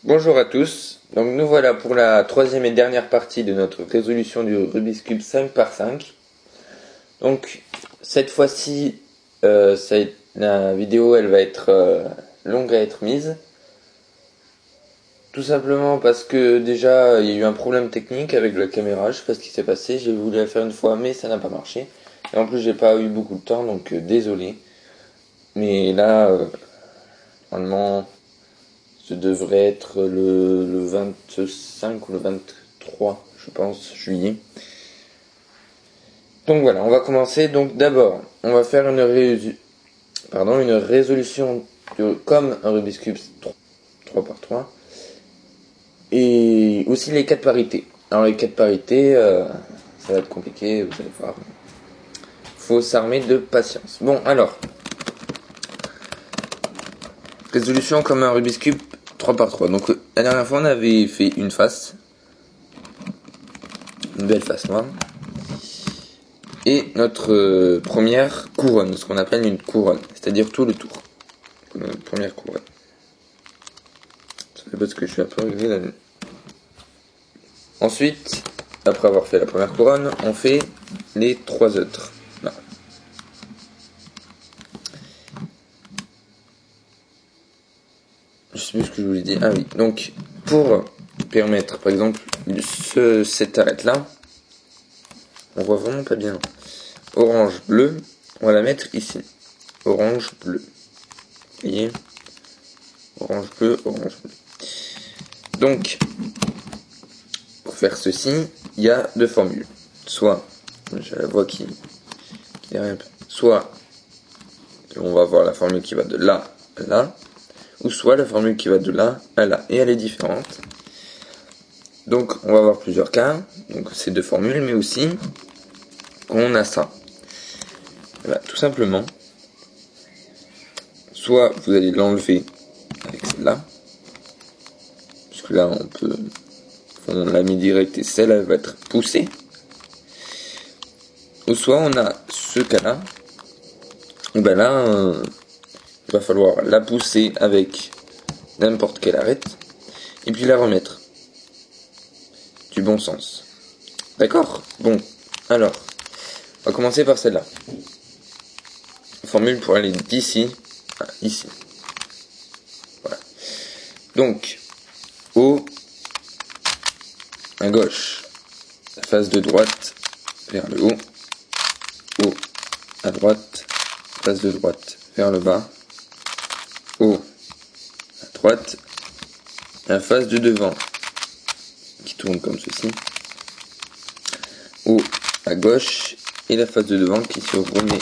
Bonjour à tous, donc nous voilà pour la troisième et dernière partie de notre résolution du Rubik's Cube 5×5. Donc cette fois-ci, la vidéo elle va être longue à être mise. Tout simplement parce que déjà il y a eu un problème technique avec la caméra, je sais pas ce qui s'est passé, j'ai voulu la faire une fois mais ça n'a pas marché. Et en plus j'ai pas eu beaucoup de temps donc désolé. Mais là, normalement... Ce devrait être le 25 ou le 23, je pense, juillet. Donc voilà, on va commencer. Donc d'abord, on va faire une résolution comme un Rubik's Cube 3×3. Et aussi les 4 parités. Alors les 4 parités, ça va être compliqué, vous allez voir. Faut s'armer de patience. Bon, alors. Résolution comme un Rubik's Cube 3×3. Donc la dernière fois on avait fait une face. Une belle face noire. Et notre première couronne, ce qu'on appelle une couronne, c'est-à-dire tout le tour. Notre première couronne. C'est parce que je suis un peu arrivé là. Ensuite, après avoir fait la première couronne, on fait les 3 autres. Là. Je sais plus ce que je voulais dire. Ah oui, donc pour permettre, par exemple, cette arête là, on voit vraiment pas bien. Orange, bleu, on va la mettre ici. Orange, bleu. Vous voyez ? Orange, bleu, orange, bleu. Donc, pour faire ceci, il y a 2 formules. Soit, j'ai la voix qui arrive, soit on va avoir la formule qui va de là à là, ou soit la formule qui va de là à là. Et elle est différente. Donc, on va avoir plusieurs cas. Donc, ces 2 formules, mais aussi qu'on a ça. Voilà, tout simplement. Soit vous allez l'enlever avec celle-là. Puisque là, on l'a mis direct et celle-là va être poussée. Ou soit on a ce cas-là. Et ben là, il va falloir la pousser avec n'importe quelle arête. Et puis la remettre. Du bon sens. D'accord ? Bon, alors, on va commencer par celle-là. Formule pour aller d'ici à ici. Voilà. Donc, haut à gauche, la face de droite vers le haut. Haut à droite, face de droite vers le bas. Haut à droite, la face de devant qui tourne comme ceci. Haut à gauche et la face de devant qui se remet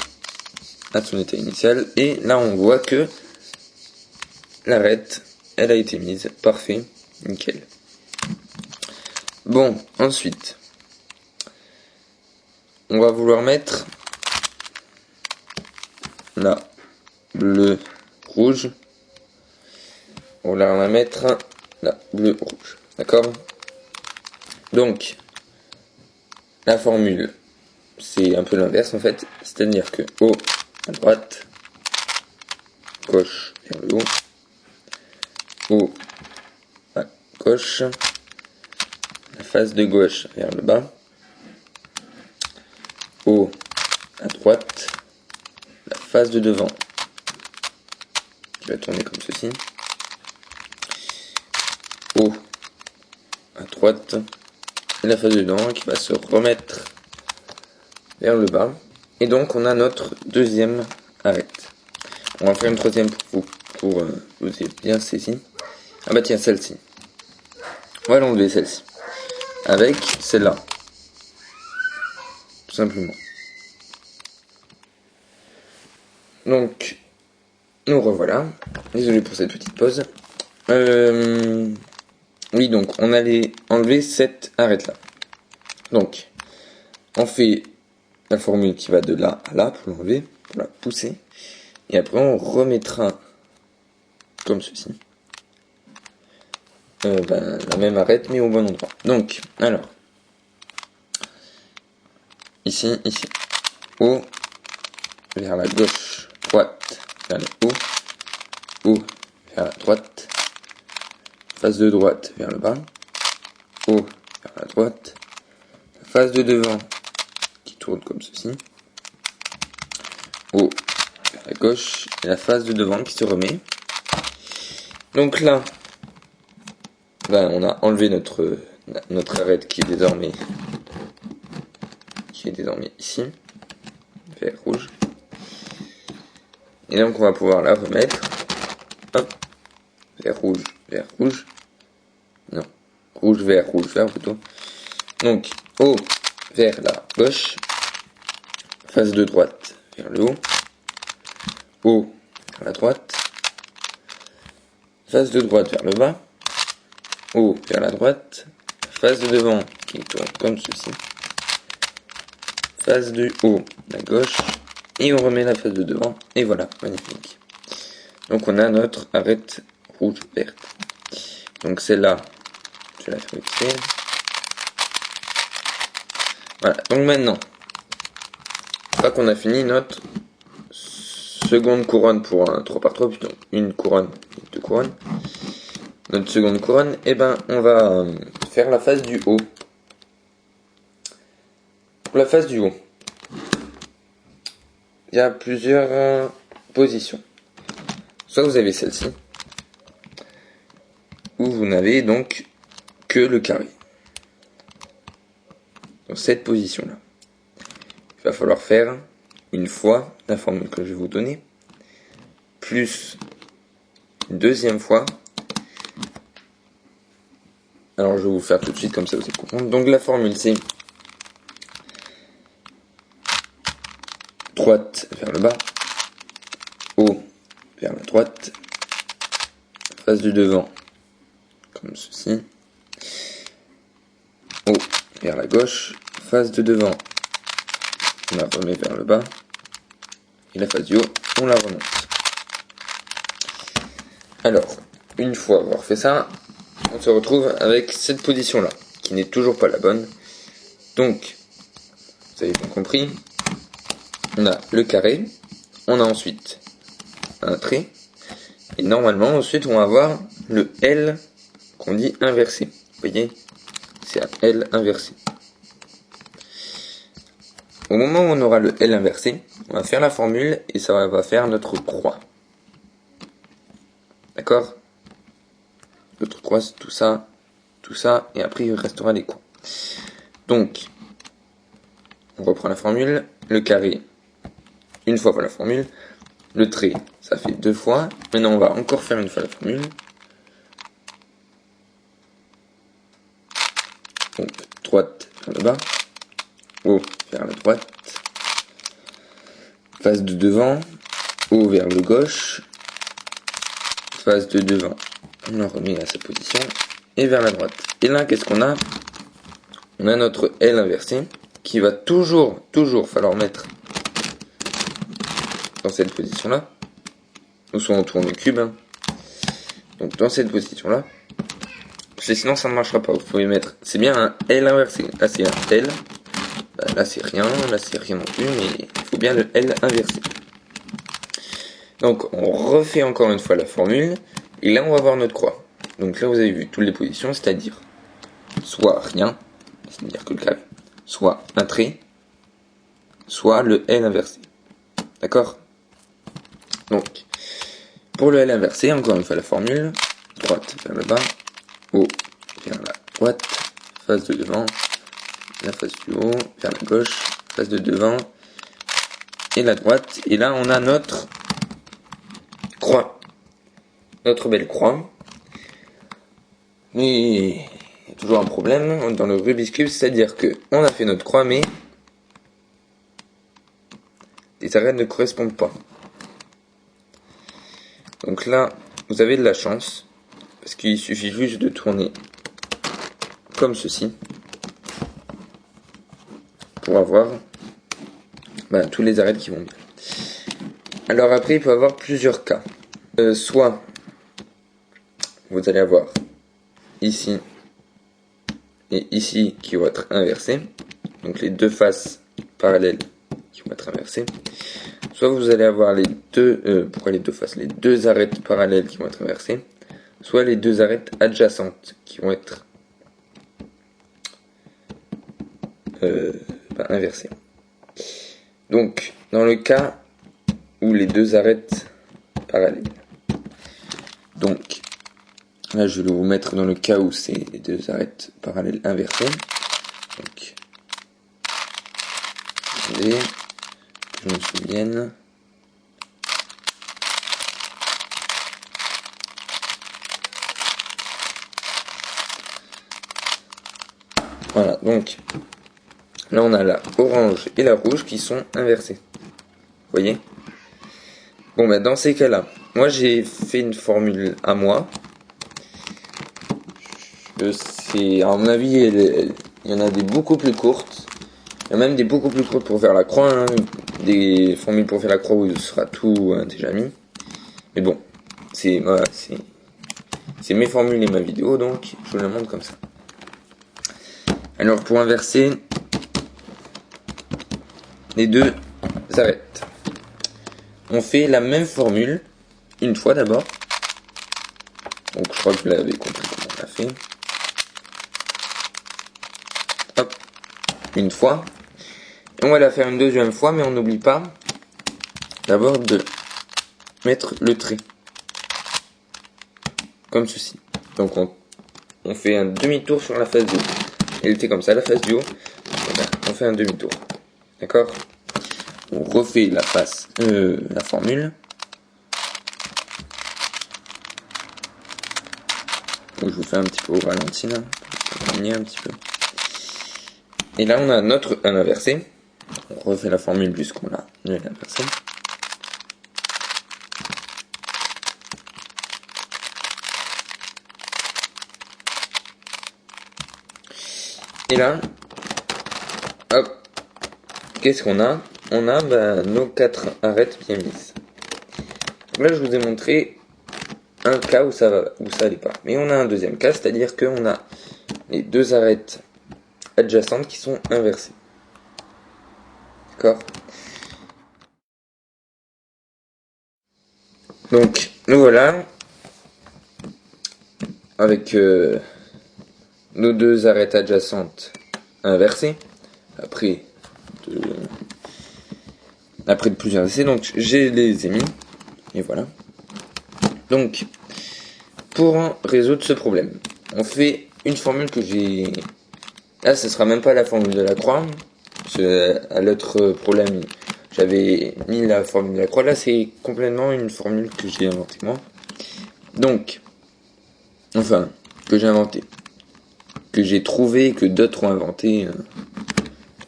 à son état initial. Et là on voit que l'arête elle a été mise. Parfait, nickel. Bon, ensuite on va vouloir mettre là bleu rouge. On va la mettre là bleu rouge. D'accord ? Donc la formule c'est un peu l'inverse en fait, c'est-à-dire que haut à droite, gauche vers le haut, haut à gauche, la face de gauche vers le bas, haut à droite, la face de devant qui va tourner comme ceci, haut à droite, et la face de devant qui va se remettre vers le bas. Et donc on a notre deuxième arête. On va faire une troisième pour vous ayez bien saisi. Ah bah tiens, celle-ci. On va l'enlever celle-ci. Avec celle-là. Tout simplement. Donc, nous revoilà. Désolé pour cette petite pause. Oui, donc on allait enlever cette arête-là. Donc, on fait la formule qui va de là à là pour l'enlever, pour la pousser. Et après, on remettra comme ceci. La même arête, mais au bon endroit. Donc, alors. Ici. Haut, vers la gauche, droite, vers le haut. Haut, vers la droite. face de droite vers le bas, haut vers la droite, la face de devant qui tourne comme ceci, haut vers la gauche, et la face de devant qui se remet. Donc là, on a enlevé notre arête qui est désormais ici, vert, rouge. Et donc on va pouvoir la remettre. Hop, vert, rouge. Non, rouge, vert plutôt. Donc, haut vers la gauche, face de droite vers le haut, haut vers la droite, face de droite vers le bas, haut vers la droite, face de devant qui tourne comme ceci, face du haut à gauche, et on remet la face de devant, et voilà, magnifique. Donc on a notre arête rouge verte. Donc celle-là, je vais la faire fixer. Voilà, donc maintenant, une fois qu'on a fini notre seconde couronne pour un 3x3, plutôt une couronne et deux couronnes, notre seconde couronne, et on va faire la face du haut. Pour la face du haut, il y a plusieurs positions. Soit vous avez celle-ci, où vous n'avez donc que le carré. Dans cette position-là, il va falloir faire une fois la formule que je vais vous donner, plus une deuxième fois. Alors je vais vous faire tout de suite comme ça vous allez comprendre. Donc la formule c'est droite vers le bas, haut vers la droite, face du devant comme ceci, haut vers la gauche, face de devant on la remet vers le bas, et la face du haut on la remonte. Alors, une fois avoir fait ça, on se retrouve avec cette position là, qui n'est toujours pas la bonne. Donc, vous avez bien compris, on a le carré, on a ensuite un trait, et normalement ensuite on va avoir le L qu'on dit inversé. Vous voyez, c'est un L inversé. Au moment où on aura le L inversé, on va faire la formule et ça va faire notre croix. D'accord? Notre croix c'est tout ça, et après il restera les coins. Donc, on reprend la formule, le carré, une fois pour la formule, le trait, ça fait deux fois, maintenant on va encore faire une fois la formule. Donc, droite vers le bas, haut vers la droite, face de devant, haut vers le gauche, face de devant, on la remet à sa position, et vers la droite. Et là, qu'est-ce qu'on a? On a notre L inversé, qui va toujours falloir mettre dans cette position-là, ou soit on tourne le cube, donc dans cette position-là, parce que sinon ça ne marchera pas, vous pouvez mettre, c'est bien un L inversé, là c'est un L, là c'est rien non plus, mais il faut bien le L inversé. Donc on refait encore une fois la formule, et là on va voir notre croix. Donc là vous avez vu toutes les positions, c'est-à-dire soit rien, c'est-à-dire que le carré, soit un trait, soit le L inversé. D'accord? Donc, pour le L inversé, encore une fois la formule, droite vers le bas, haut vers la droite, face de devant, la face du haut, vers la gauche, face de devant, et la droite, et là on a notre croix, notre belle croix. Mais il y a toujours un problème dans le Rubik's Cube, c'est-à-dire que on a fait notre croix, mais les arêtes ne correspondent pas. Donc là, vous avez de la chance, parce qu'il suffit juste de tourner comme ceci, pour avoir tous les arêtes qui vont bien. Alors après, il peut y avoir plusieurs cas. Soit, vous allez avoir ici et ici qui vont être inversés, donc les deux faces parallèles qui vont être inversées. Soit vous allez avoir les deux, pourquoi les deux faces? Les deux arêtes parallèles qui vont être inversées. soit les deux arêtes adjacentes qui vont être inversées. Donc, dans le cas où les deux arêtes parallèles. Donc, là, je vais vous mettre dans le cas où c'est les deux arêtes parallèles inversées. Donc, attendez, que je me souvienne. Voilà, donc, là, on a la orange et la rouge qui sont inversées. Vous voyez? Bon, ben, dans ces cas-là, moi, j'ai fait une formule à moi. À mon avis, il y en a des beaucoup plus courtes. Il y a même des beaucoup plus courtes pour faire la croix. Hein. Des formules pour faire la croix où il sera tout déjà mis. Mais bon, c'est mes formules et ma vidéo, donc je vous la montre comme ça. Alors, pour inverser les deux arêtes, on fait la même formule une fois d'abord. Donc, je crois que vous l'avez compris comment on l'a fait. Hop, une fois. Et on va la faire une deuxième fois, mais on n'oublie pas d'abord de mettre le trait. Comme ceci. Donc on fait un demi-tour sur la face du haut. Elle était comme ça, la face du haut. On fait un demi-tour. D'accord? On refait la face, la formule. Donc je vous fais un petit peu au ralenti là. Pour un petit peu. Et là on a un inversé. On refait la formule puisqu'on l'a inversé. Et là, hop, qu'est-ce qu'on a? On a nos 4 arêtes bien mises. Donc là, je vous ai montré un cas où ça allait pas. Mais on a un deuxième cas, c'est-à-dire qu'on a les deux arêtes adjacentes qui sont inversées. D'accord? Donc, nous voilà avec nos deux arêtes adjacentes inversées après de plusieurs essais. Donc, je les ai mis et voilà. Donc, pour résoudre ce problème, on fait une formule que j'ai... Là, ce sera même pas la formule de la croix. Parce que à l'autre problème, j'avais mis la formule de la croix. Là, c'est complètement une formule que j'ai inventée moi. Donc, enfin, que j'ai inventée. Que j'ai trouvé, que d'autres ont inventé.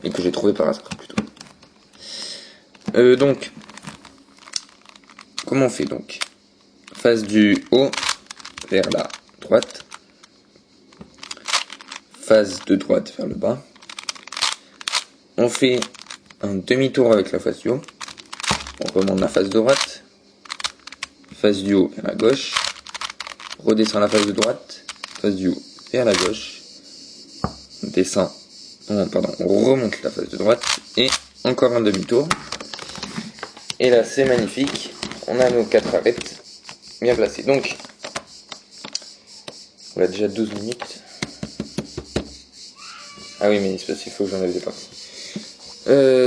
Et que j'ai trouvé par hasard plutôt. Donc, comment on fait donc? Face du haut vers la droite. Face de droite vers le bas. On fait un demi-tour avec la face du haut. On remonte la face de droite. Face du haut vers la gauche. Redescend la face de droite. Face du haut vers la gauche. On descend. On remonte la face de droite. Et encore un demi-tour. Et là, c'est magnifique. On a nos 4 arêtes bien placées. Donc, on a déjà 12 minutes. Ah oui, mais c'est parce qu'il faut que j'en avais des parties.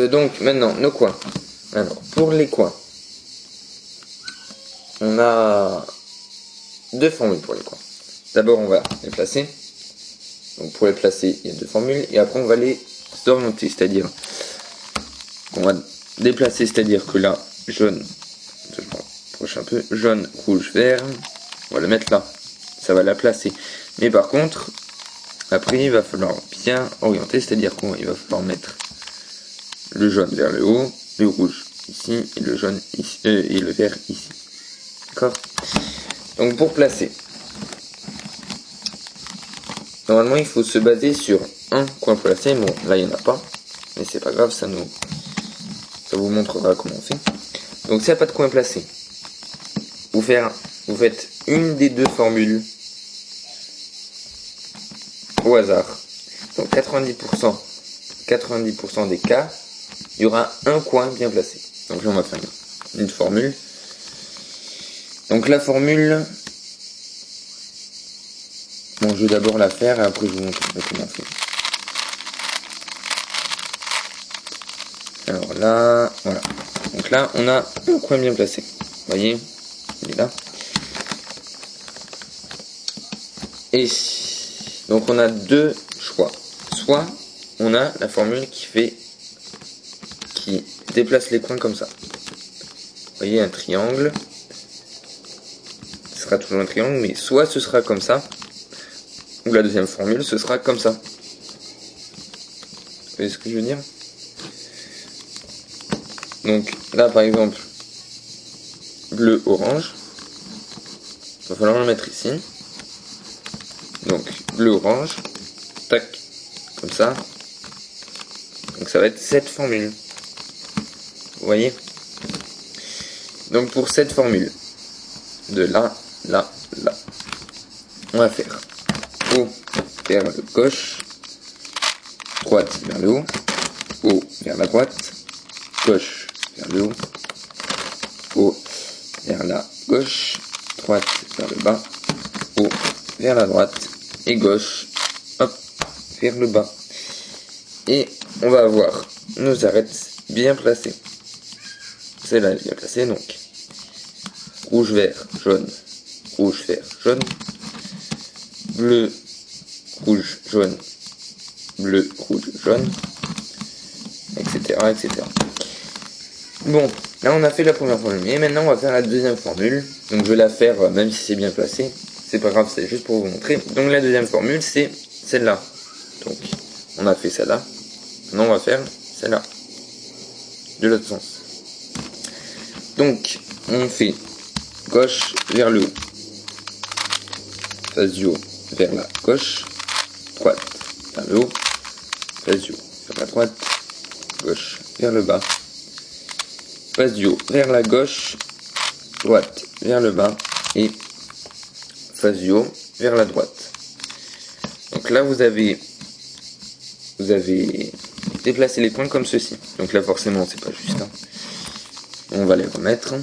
Donc, maintenant, nos coins. Alors, pour les coins, on a 2 formules pour les coins. D'abord, on va les placer. Donc, pour les placer, il y a 2 formules. Et après, on va les orienter. C'est-à-dire, on va déplacer, c'est-à-dire que là, jaune, je m'approche un peu, jaune, rouge, vert. On va le mettre là. Ça va la placer. Mais par contre, après, il va falloir bien orienter, c'est-à-dire qu'il va falloir mettre le jaune vers le haut, le rouge ici, et le jaune ici, et le vert ici. D'accord? Donc, pour placer, normalement, il faut se baser sur un coin placé. Bon, là, il n'y en a pas, mais c'est pas grave, ça vous montrera comment on fait. Donc, s'il n'y a pas de coin placé, vous faites une des 2 formules au hasard. Donc 90% des cas, il y aura un coin bien placé. Donc là on va faire une formule. Donc la formule, Bon, je vais d'abord la faire et après je vous montre comment faire. Alors là, voilà. Donc là, on a un coin bien placé. Vous voyez, il est là. Et donc on a deux choix. Soit on a la formule qui déplace les coins comme ça. Vous voyez, un triangle. Ce sera toujours un triangle, mais soit ce sera comme ça, ou la deuxième formule, ce sera comme ça. Vous voyez ce que je veux dire? Donc là, par exemple, bleu, orange. Il va falloir le mettre ici. Donc bleu, orange. Tac. Comme ça. Donc ça va être cette formule. Vous voyez? Donc pour cette formule, de là, là, là, on va faire haut vers le gauche, droite vers le haut, haut vers la droite, gauche vers le haut, haut vers la gauche, droite vers le bas, haut vers la droite et gauche, hop, vers le bas. Et on va avoir nos arêtes bien placées. Celle-là est bien placée, donc rouge, vert, jaune, rouge, vert, jaune, bleu, rouge, jaune, bleu, rouge, jaune, etc., etc. Bon, là on a fait la première formule, et maintenant on va faire la deuxième formule. Donc je vais la faire, même si c'est bien placé, c'est pas grave, c'est juste pour vous montrer. Donc la deuxième formule, c'est celle-là. Donc on a fait celle-là, maintenant on va faire celle-là, de l'autre sens. Donc on fait gauche vers le haut, face du haut vers la gauche, droite vers le haut, face du haut vers la droite, gauche vers le bas, face du haut vers la gauche, droite vers le bas et face du haut vers la droite. Donc là vous avez déplacé les points comme ceci. Donc là forcément c'est pas juste. Hein. On va les remettre. On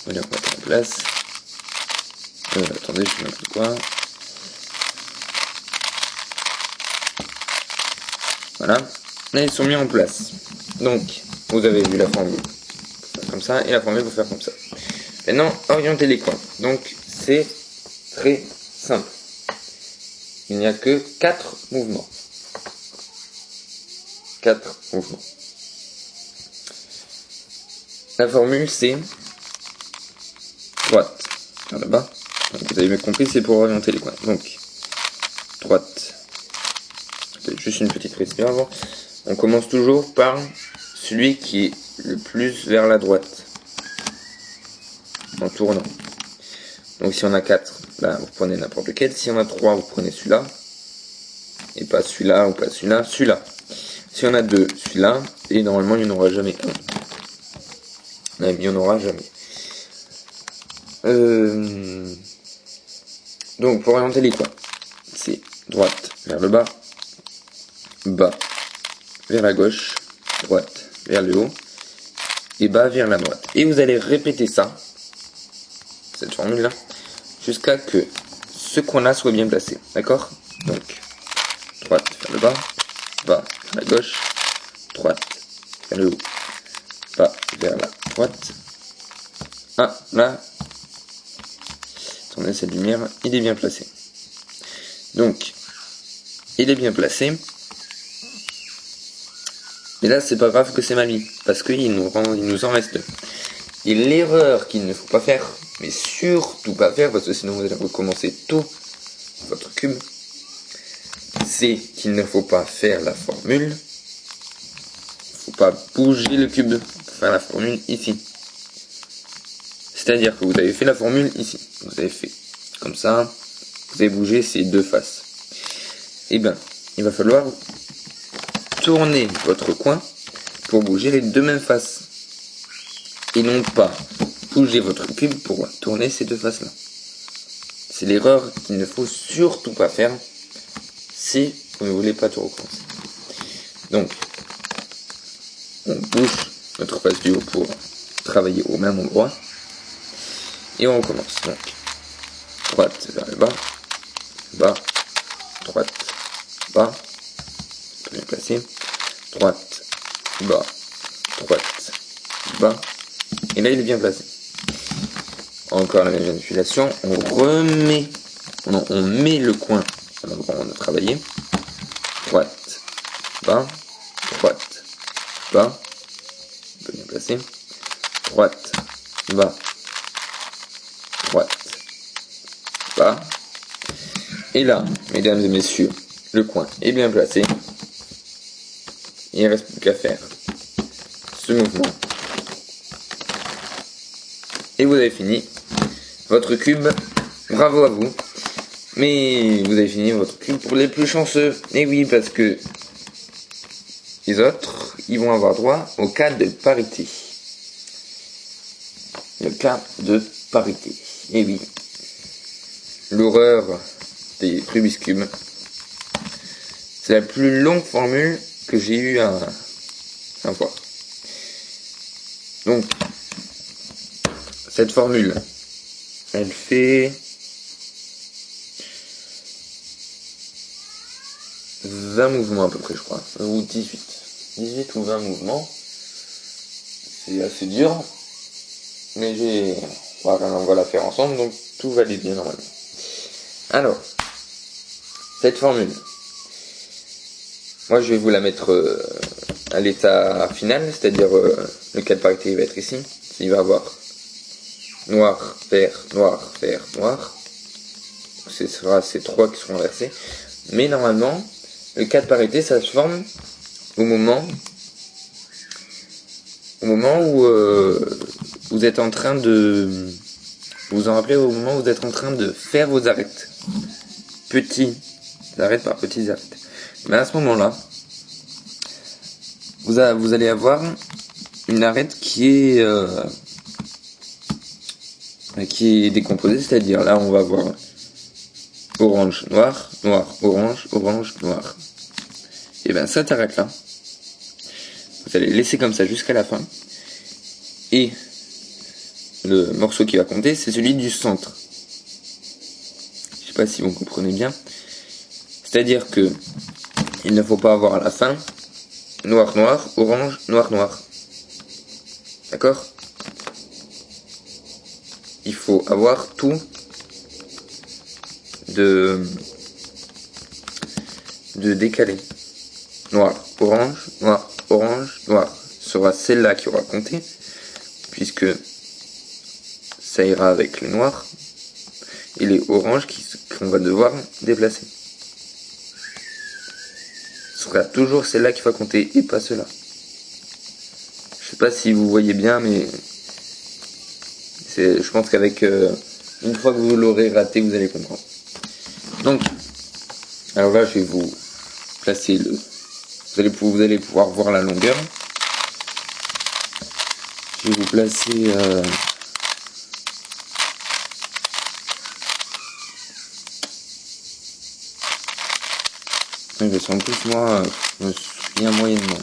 va les remettre en place. Attendez, je fais n'importe quoi. Voilà. Là, ils sont mis en place. Donc, vous avez vu la formule pour faire comme ça et la formule pour faire comme ça. Maintenant, orienter les coins. Donc, c'est très simple. Il n'y a que 4 mouvements. 4 mouvements. La formule, c'est droite vers le bas. Donc, vous avez bien compris, c'est pour orienter les coins. Donc, droite. Juste une petite précision avant. On commence toujours par celui qui est le plus vers la droite. En tournant. Donc, si on a 4, là, vous prenez n'importe lequel. Si on a 3, vous prenez celui-là. Et pas celui-là ou pas celui-là. Celui-là. Si on a 2, celui-là. Et normalement, il n'y en aura jamais un. Il n'y en aura jamais. Donc, pour orienter les coins, c'est droite vers le bas, bas vers la gauche, droite vers le haut, et bas vers la droite. Et vous allez répéter ça, cette formule-là, jusqu'à que ce coin-là soit bien placé. D'accord? Donc, droite vers le bas, bas vers la gauche, droite vers le haut, bas vers la droite. Ah, là, attendez, cette lumière, il est bien placé. Donc, il est bien placé. Et là, c'est pas grave que c'est mal mis, parce qu'il nous en reste. Et l'erreur qu'il ne faut pas faire, mais surtout pas faire, parce que sinon vous allez recommencer tout votre cube, c'est qu'il ne faut pas faire la formule. Il ne faut pas bouger le cube pour faire la formule ici. C'est-à-dire que vous avez fait la formule ici. Vous avez fait comme ça. Vous avez bougé ces deux faces. Et bien, il va falloir tourner votre coin pour bouger les deux mêmes faces. Et non pas bouger votre cube pour tourner ces deux faces-là. C'est l'erreur qu'il ne faut surtout pas faire si vous ne voulez pas tout recommencer. Donc, on bouge notre face du haut pour travailler au même endroit. Et on recommence. Donc, droite vers le bas, bas droite, bas, bien placé, droite, bas, droite, bas, et là il est bien placé. Encore la même manipulation, on remet, non, on met le coin à l'endroit où on a travaillé, droite, bas, on peut bien placer, droite, bas, et là, mesdames et messieurs, le coin est bien placé, il ne reste plus qu'à faire ce mouvement, et vous avez fini votre cube. Bravo à vous, mais vous avez fini votre cube pour les plus chanceux, et oui, parce que les autres, ils vont avoir droit au cas de parité. Le cas de parité. Et oui. L'horreur des Rubik's Cube. C'est la plus longue formule que j'ai eu à voir. Donc, cette formule, elle fait 20 mouvements à peu près, je crois. Ou 18. 18 ou 20 mouvements. C'est assez dur. Mais on va la faire ensemble, donc tout va aller bien normalement. Alors, cette formule, moi je vais vous la mettre à l'état final, c'est-à-dire le cas de parité il va être ici. Il va avoir noir, vert, noir, vert, noir. Ce sera ces trois qui seront inversés. Mais normalement, le cas de parité ça se forme au moment où vous êtes en train de... Vous en rappelez au moment où vous êtes en train de faire vos arêtes. Petits arêtes par petits arêtes. Mais à ce moment-là, vous allez avoir une arête qui est décomposée, c'est-à-dire là on va avoir orange, noir, noir, orange, orange, noir. Et bien cette arête-là, vous allez laisser comme ça jusqu'à la fin. Et le morceau qui va compter, c'est celui du centre. Je sais pas si vous comprenez bien. C'est-à-dire que il ne faut pas avoir à la fin noir, noir, orange, noir, noir. D'accord ? Il faut avoir tout de décalé. Noir, orange, noir, orange, noir. Ce sera celle-là qui aura compté, puisque ça ira avec le noir et les oranges qu'on va devoir déplacer. Ce sera toujours celle-là qui va compter et pas cela. Je sais pas si vous voyez bien, mais je pense qu'avec une fois que vous l'aurez raté, vous allez comprendre. Donc, alors là, je vais vous placer vous allez pouvoir voir la longueur. Je vais vous placer en plus moi je me souviens moyennement.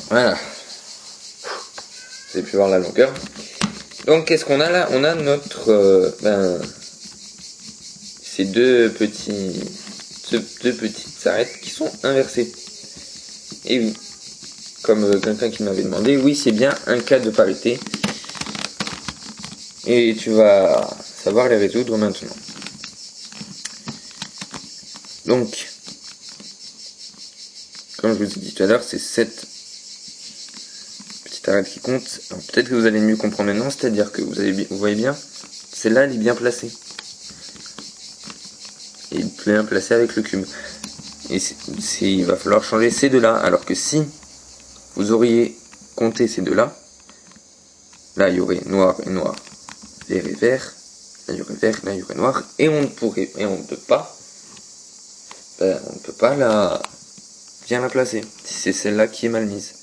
Voilà. Vous avez pu voir la longueur. Donc qu'est-ce qu'on a là ? On a notre ces deux petites arêtes qui sont inversées. Et oui, comme quelqu'un qui m'avait demandé, oui c'est bien un cas de parité. Et tu vas savoir les résoudre maintenant. Donc, comme je vous ai dit tout à l'heure, c'est cette petite arête qui compte. Alors, peut-être que vous allez mieux comprendre maintenant, c'est-à-dire que vous voyez bien, celle-là elle est bien placée. Et bien placée avec le cube. Et il va falloir changer ces deux-là. Alors que si vous auriez compté ces deux-là, là il y aurait noir et noir, vert et vert, là il y aurait vert, là il y aurait noir, et on ne peut pas bien la placer, si c'est celle-là qui est mal mise.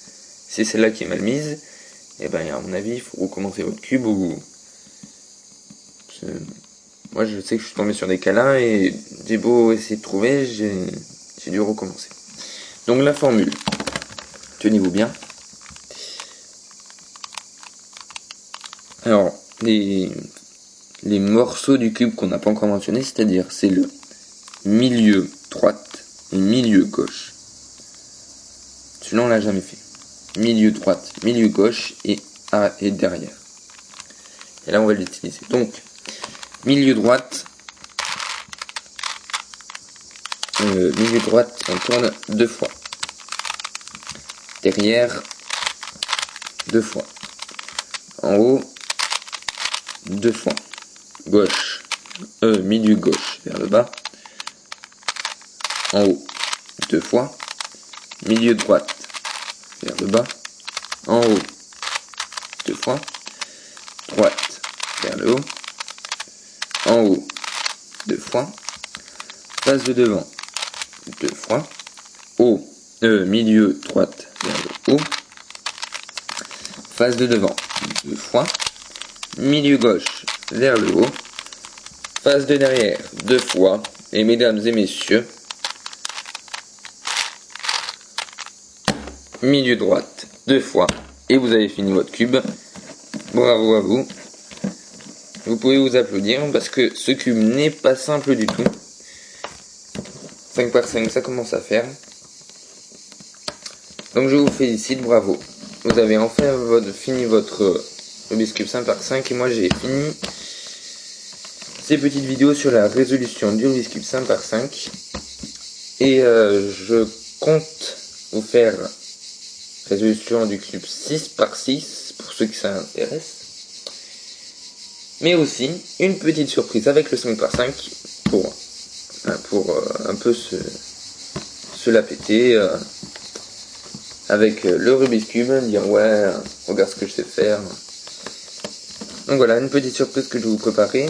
Si c'est celle-là qui est mal mise, et ben à mon avis il faut recommencer votre cube ou... Moi je sais que je suis tombé sur des câlins et j'ai beau essayer de trouver, j'ai dû recommencer. Donc la formule, tenez-vous bien. Alors, les morceaux du cube qu'on n'a pas encore mentionné, c'est-à-dire c'est le milieu droite et milieu gauche. Celui-là on l'a jamais fait. Milieu droite, milieu gauche et derrière. Et là on va l'utiliser. Donc milieu droite, on tourne 2 fois. Derrière, 2 fois. En haut, 2 fois. Gauche, milieu gauche vers le bas. En haut, 2 fois. Milieu droite vers le bas. En haut, 2 fois. Droite vers le haut. En haut, 2 fois. Face de devant, 2 fois. Haut, milieu droite vers le haut. Face de devant, 2 fois. Milieu gauche vers le haut. Face de derrière, 2 fois. Et mesdames et messieurs, milieu droite, 2 fois. Et vous avez fini votre cube. Bravo à vous. Vous pouvez vous applaudir parce que ce cube n'est pas simple du tout. 5 par 5, ça commence à faire. Donc je vous félicite, bravo. Vous avez enfin fini votre Rubik's Cube 5 par 5 et moi j'ai fini ces petites vidéos sur la résolution du Rubik's Cube 5 par 5. Et je compte vous faire résolution du cube 6 par 6 pour ceux qui s'intéressent. Mais aussi une petite surprise avec le 5 par 5 pour un peu se la péter avec le Rubik's Cube, dire ouais, regarde ce que je sais faire. Donc voilà, une petite surprise que je vais vous préparer.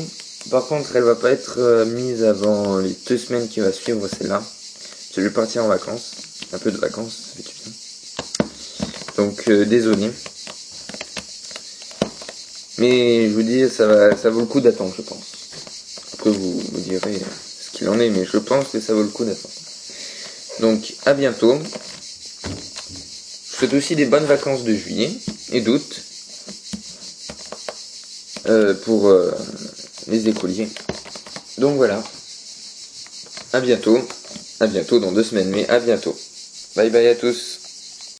Par contre, elle va pas être mise avant les 2 semaines qui va suivre celle-là. Je vais partir en vacances, un peu de vacances, ça fait du bien. Donc désolé. Mais je vous dis, ça vaut le coup d'attendre, je pense. Après vous me direz ce qu'il en est, mais je pense que ça vaut le coup d'attendre. Donc à bientôt. Je souhaite aussi des bonnes vacances de juillet et d'août pour les écoliers. Donc voilà. À bientôt dans 2 semaines, mais à bientôt. Bye bye à tous.